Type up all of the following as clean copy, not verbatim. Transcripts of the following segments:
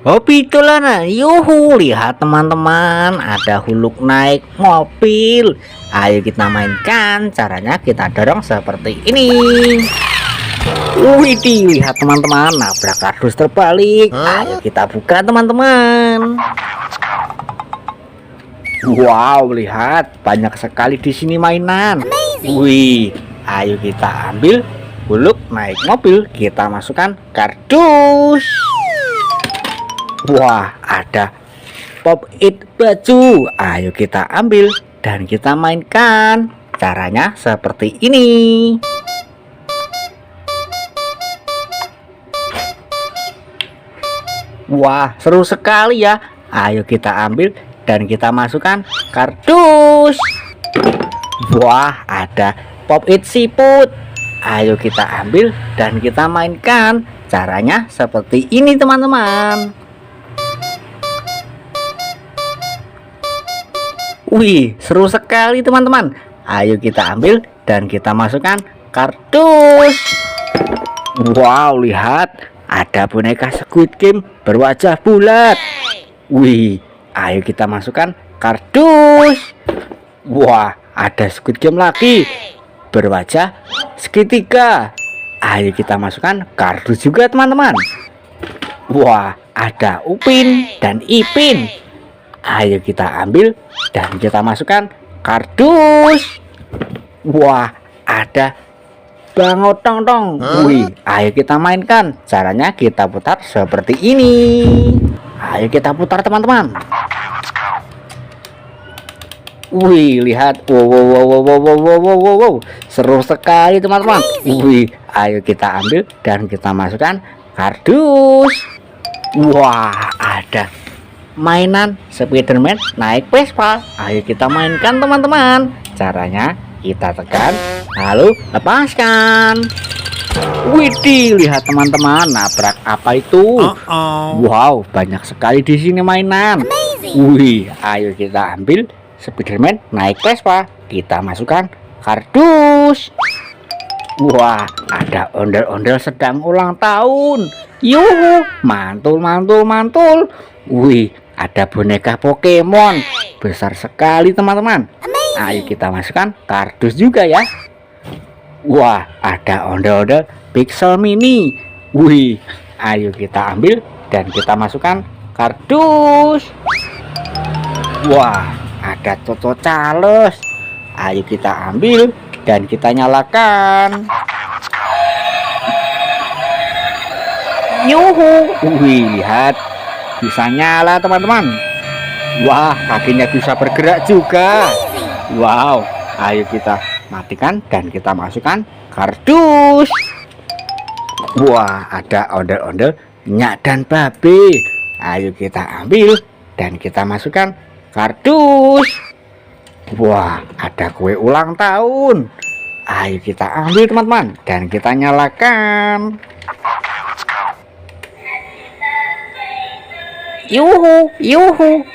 Hobi dolanan, yuhu, lihat teman-teman, ada Huluk naik mobil. Ayo kita mainkan, caranya kita dorong seperti ini. Widih, lihat teman-teman, nabrak kardus terbalik. Ayo kita buka teman-teman. Wow, lihat banyak sekali di sini mainan. Wih, ayo kita ambil Huluk naik mobil, kita masukkan kardus. Wah, ada pop it baju. Ayo kita ambil dan kita mainkan. Caranya seperti ini. Wah, seru sekali ya. Ayo kita ambil dan kita masukkan kardus. Wah, ada pop it siput. Ayo kita ambil dan kita mainkan. Caranya seperti ini teman-teman. Wih, seru sekali teman-teman. Ayo kita ambil dan kita masukkan kardus. Wow, lihat ada boneka Squid Game berwajah bulat. Wih, ayo kita masukkan kardus. Wah, ada Squid Game lagi berwajah segitiga. Ayo kita masukkan kardus juga teman-teman. Wah, ada Upin dan Ipin. Ayo kita ambil dan kita masukkan kardus. Wah, ada Bang Otong Tong. Wih, ayo kita mainkan. Caranya kita putar seperti ini. Ayo kita putar teman-teman. Wih, lihat. Wow. Seru sekali teman-teman. Wih, ayo kita ambil dan kita masukkan kardus. Wah, ada mainan Spiderman naik Vespa. Ayo kita mainkan teman-teman. Caranya kita tekan lalu lepaskan. Widih, lihat teman-teman, nabrak apa itu? Wow, banyak sekali di sini mainan. Wih, ayo kita ambil Spiderman naik Vespa. Kita masukkan kardus. Wah, ada ondel-ondel sedang ulang tahun. Yuhu, mantul. Wih, ada boneka Pokemon besar sekali teman-teman. Ayo kita masukkan kardus juga ya. Wah, ada ondel-ondel Pixel Mini. Wih, ayo kita ambil dan kita masukkan kardus. Wah, ada Toto Charles. Ayo kita ambil dan kita nyalakan. Yuhu, wih, lihat bisa nyala teman-teman. Wah, kakinya bisa bergerak juga. Wow, ayo kita matikan dan kita masukkan kardus. Wah, ada ondel-ondel Nyak dan Babe. Ayo kita ambil dan kita masukkan kardus. Wah, ada kue ulang tahun. Ayo kita ambil teman-teman dan kita nyalakan. Yuhu.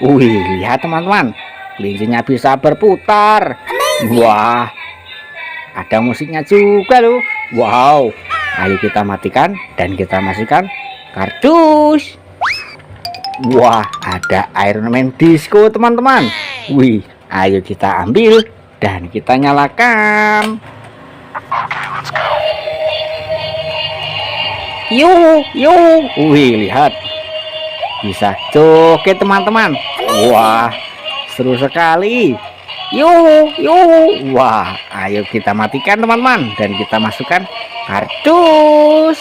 Wih, lihat teman-teman, kelincinya bisa berputar. Wah, ada musiknya juga loh. Wow, ayo kita matikan dan kita masukkan kardus. Wah, ada Iron Man Disco teman-teman. Wih, ayo kita ambil dan kita nyalakan. Yuhu. Wih, lihat bisa joget teman-teman. Wah, seru sekali. Yuhu. Wah, ayo kita matikan teman-teman dan kita masukkan kardus.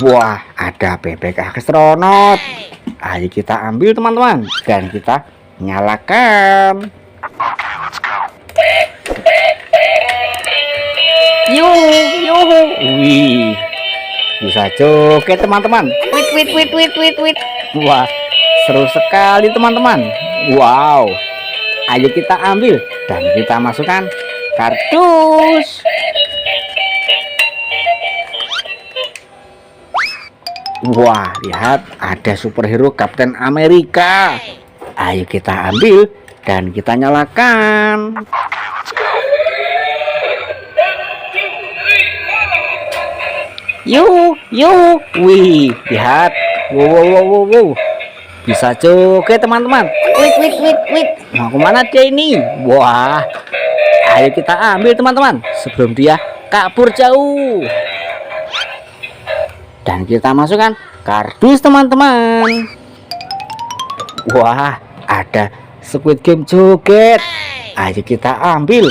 Wah, ada bebek astronot. Ayo kita ambil teman-teman dan kita nyalakan. Yuhu. Wih, bisa joget teman-teman. Wit. Wah, seru sekali teman-teman. Wow, ayo kita ambil dan kita masukkan kardus. Wah, lihat ada superhero Captain America. Ayo kita ambil dan kita nyalakan. Yuh, yuh. Wih, lihat. Wow, wow, wow, wow, wow. Bisa joget teman-teman. Wait, wait, wait, wait. Mau kemana dia ini? Wah, ayo kita ambil teman-teman sebelum dia kabur jauh. Dan kita masukkan kardus teman-teman. Wah, ada Squid Game joget. Ayo kita ambil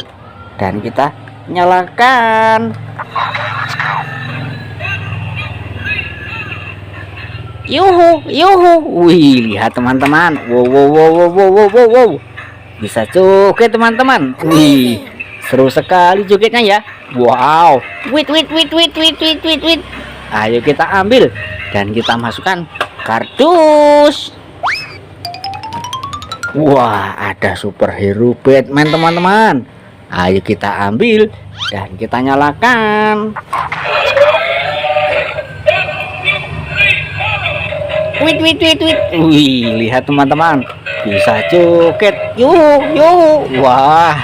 dan kita nyalakan. Yuhu, yuhu. Wih, lihat teman-teman. Wow, wow, wow, wow, wow, wow, wow, wow. Bisa joget teman-teman. Wih, seru sekali jogetnya ya. Wow. Wait, wait, wait, wait, wait, wait, wait, wait. Ayo kita ambil dan kita masukkan kardus. Wah, ada superhero Batman teman-teman. Ayo kita ambil dan kita nyalakan. Wait, wait, wait, wait. Wih, lihat teman-teman. Bisa joget. Yuh, yuh. Wah,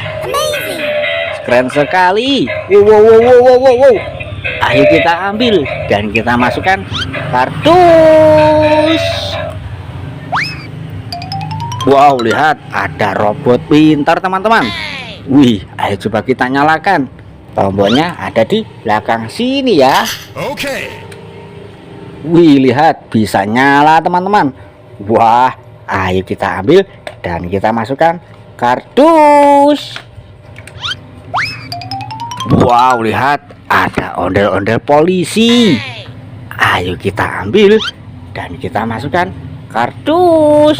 keren sekali. Wow, wow, wow, wow, wow, wow. Ayo kita ambil dan kita masukkan kardus. Wow, lihat ada robot pintar teman-teman. Wih, ayo coba kita nyalakan. Tombolnya ada di belakang sini ya. Oke. Wih, lihat bisa nyala teman-teman. Wah, ayo kita ambil dan kita masukkan kardus. Wow, lihat ada ondel-ondel polisi. Ayo kita ambil dan kita masukkan kardus.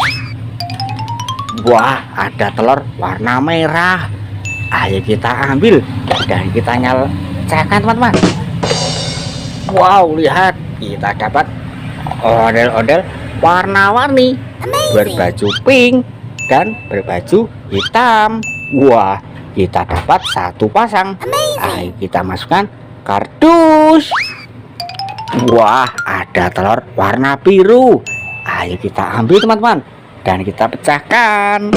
Wah, ada telur warna merah. Ayo kita ambil dan kita nyalakan teman-teman. Wow, lihat kita dapat ondel-ondel warna-warni berbaju pink dan berbaju hitam. Wah, kita dapat satu pasang. Ayo kita masukkan kardus. Wah, ada telur warna biru. Ayo kita ambil teman-teman dan kita pecahkan.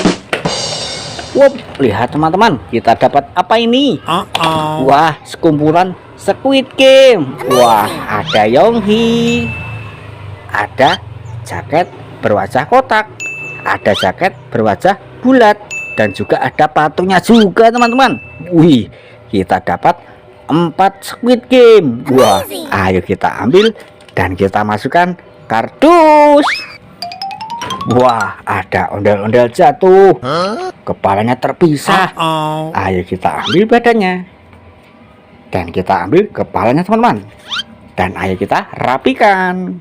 Wup, lihat teman-teman, kita dapat apa ini? Wah, sekumpulan Squid Game. Wah, ada Yonghi, ada jaket berwajah kotak, ada jaket berwajah bulat, dan juga ada patungnya juga teman-teman. Wih, kita dapat 4 Squid Game. Wah, ayo kita ambil dan kita masukkan kardus. Wah, ada ondel-ondel jatuh. Kepalanya terpisah. Ayo kita ambil badannya dan kita ambil kepalanya teman-teman. Dan ayo kita rapikan.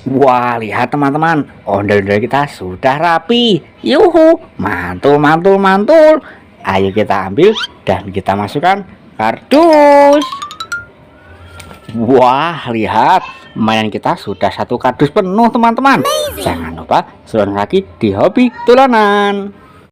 Wah, lihat teman-teman, ondel-ondel kita sudah rapi. Yuhu, mantul, mantul, mantul. Ayo kita ambil dan kita masukkan kardus. Wah, lihat, mainan kita sudah 1 kardus penuh teman-teman. Jangan lupa selalu lagi di hobi tulanan.